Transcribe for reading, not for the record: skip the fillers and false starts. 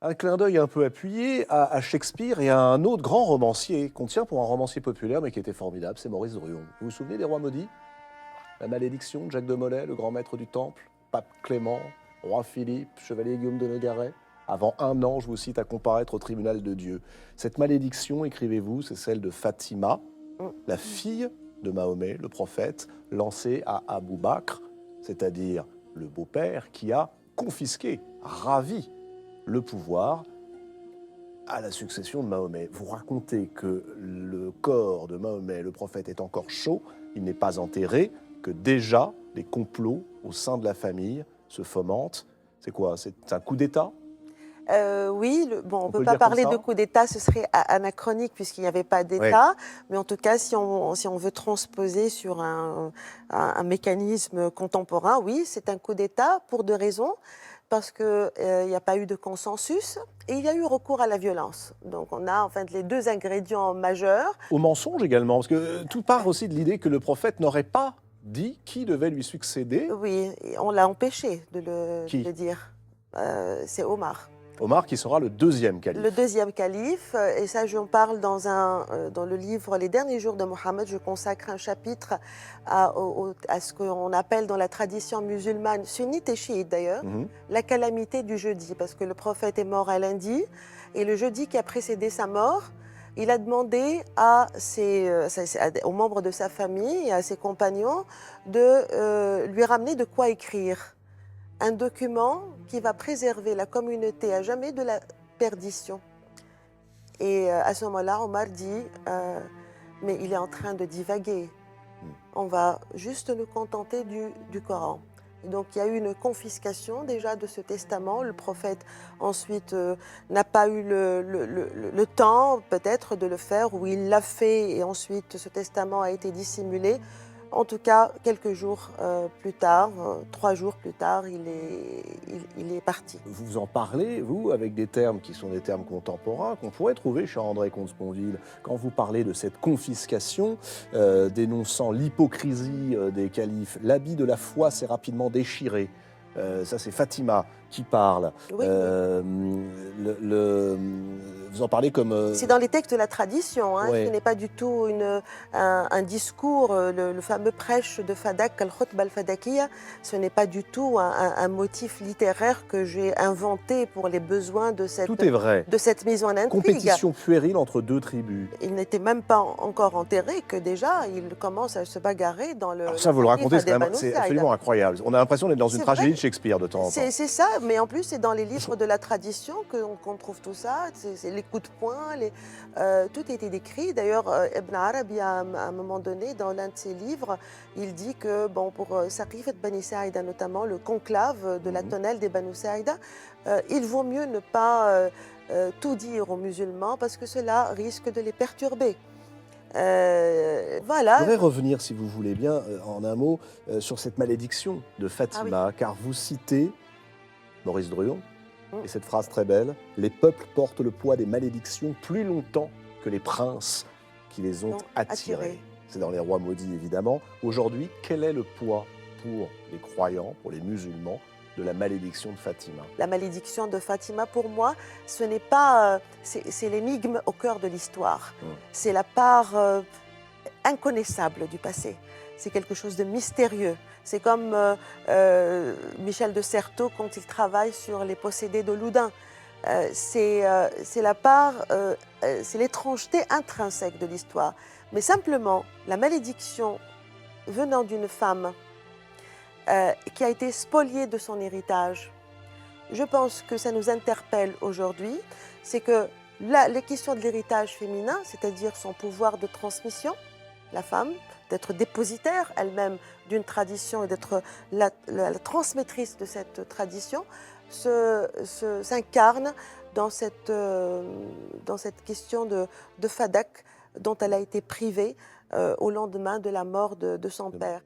Un clin d'œil un peu appuyé à Shakespeare et à un autre grand romancier qu'on tient pour un romancier populaire mais qui était formidable, c'est Maurice Druon. Vous vous souvenez des Rois maudits? La malédiction de Jacques de Molay, le grand maître du Temple, pape Clément, roi Philippe, chevalier Guillaume de Nogaret. Avant un an, je vous cite, à comparaître au tribunal de Dieu. Cette malédiction, écrivez-vous, c'est celle de Fatima, la fille de Mahomet, le prophète, lancée à Abou Bakr, c'est-à-dire le beau-père qui a confisqué, ravi le pouvoir à la succession de Mahomet. Vous racontez que le corps de Mahomet, le prophète, est encore chaud, il n'est pas enterré, que déjà les complots au sein de la famille se fomentent. C'est quoi? C'est un coup d'État? Oui, bon, on ne On peut peut le pas dire comme parler de ça? coup d'État, ce serait anachronique puisqu'il n'y avait pas Oui. d'État. Mais en tout cas, si on veut transposer sur un mécanisme contemporain, oui, c'est un coup d'État pour deux raisons. Parce qu'il n'y a pas eu de consensus et il y a eu recours à la violence. Donc on a en fait les deux ingrédients majeurs. Au mensonge également, parce que tout part aussi de l'idée que le prophète n'aurait pas dit qui devait lui succéder. Oui, et on l'a empêché de Qui? le dire. C'est Omar. Omar qui sera le deuxième Le calife. deuxième calife, et ça j'en parle dans le livre Les derniers jours de Mohammed, je consacre un chapitre à ce qu'on appelle dans la tradition musulmane, sunnite et chiite d'ailleurs, Mhm. la calamité du jeudi, parce que le prophète est mort un lundi, et le jeudi qui a précédé sa mort, il a demandé aux membres de sa famille et à ses compagnons de lui ramener de quoi écrire. Un document qui va préserver la communauté à jamais de la perdition. Et à ce moment-là, Omar dit mais il est en train de divaguer. On va juste nous contenter du Coran. Et donc il y a eu une confiscation déjà de ce testament. Le prophète ensuite n'a pas eu le temps peut-être de le faire, ou il l'a fait et ensuite ce testament a été dissimulé. En tout cas, quelques jours plus tard, 3 jours plus tard, il est parti. Vous en parlez, vous, avec des termes qui sont des termes contemporains qu'on pourrait trouver chez André Comte-Sponville. Quand vous parlez de cette confiscation, dénonçant l'hypocrisie des califes, l'habit de la foi s'est rapidement déchiré. Ça, c'est Fatima qui parle. Oui, oui. Vous en parlez comme... C'est dans les textes de la tradition, hein. Ce ouais. n'est pas du tout un discours, le fameux prêche de Fadak, Al-Khutba al-Fadakiya, ce n'est pas du tout un motif littéraire que j'ai inventé pour les besoins Tout est vrai. de cette mise en intrigue. Compétition puérile entre deux tribus. Il n'était même pas encore enterré que déjà il commence à se bagarrer dans le Alors ça, vous le Saqifa racontez, des Banu c'est Saïda. absolument incroyable. On a l'impression d'être dans une C'est tragédie vrai. de Shakespeare de temps en temps. C'est ça, mais en plus c'est dans les livres de la tradition qu'on trouve tout ça, c'est les coups de poing, tout a été décrit. D'ailleurs, Ibn Arabi, à un moment donné, dans l'un de ses livres, il dit que bon, pour Saqifat Bani Saïda notamment, le conclave de la tonnelle des Banu Saïda, il vaut mieux ne pas tout dire aux musulmans parce que cela risque de les perturber. Je Voilà. voudrais revenir, si vous voulez bien, en un mot, sur cette malédiction de Fatima, car vous citez Maurice Druon, et cette phrase très belle, « Les peuples portent le poids des malédictions plus longtemps que les princes qui les ont attirés. » C'est dans Les Rois maudits, évidemment. Aujourd'hui, quel est le poids pour les croyants, pour les musulmans, de la malédiction de Fatima? La malédiction de Fatima, pour moi, ce n'est pas... c'est l'énigme au cœur de l'histoire. C'est la part inconnaissable du passé. C'est quelque chose de mystérieux. C'est comme Michel de Certeau quand il travaille sur les possédés de Loudun. C'est la part, c'est l'étrangeté intrinsèque de l'histoire. Mais simplement, la malédiction venant d'une femme qui a été spoliée de son héritage, je pense que ça nous interpelle aujourd'hui. C'est que les questions de l'héritage féminin, c'est-à-dire son pouvoir de transmission, la femme, d'être dépositaire elle-même d'une tradition et d'être la transmettrice de cette tradition, s'incarne dans cette question de Fadak dont elle a été privée au lendemain de la mort de son père.